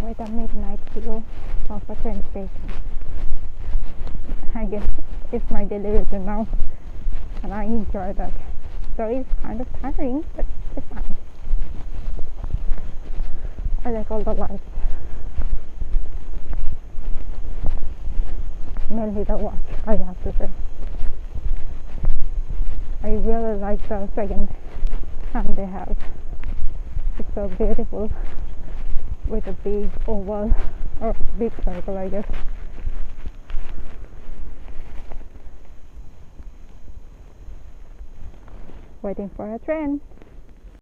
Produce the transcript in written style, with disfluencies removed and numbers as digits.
with a midnight view of a train station. I guess it's my daily routine now, and I enjoy that. So it's kind of tiring, but it's fun. I like all the lights. Mainly the watch, I have to say. I really like the second hand they have. It's so beautiful with a big oval or big circle, I guess. Waiting for a train.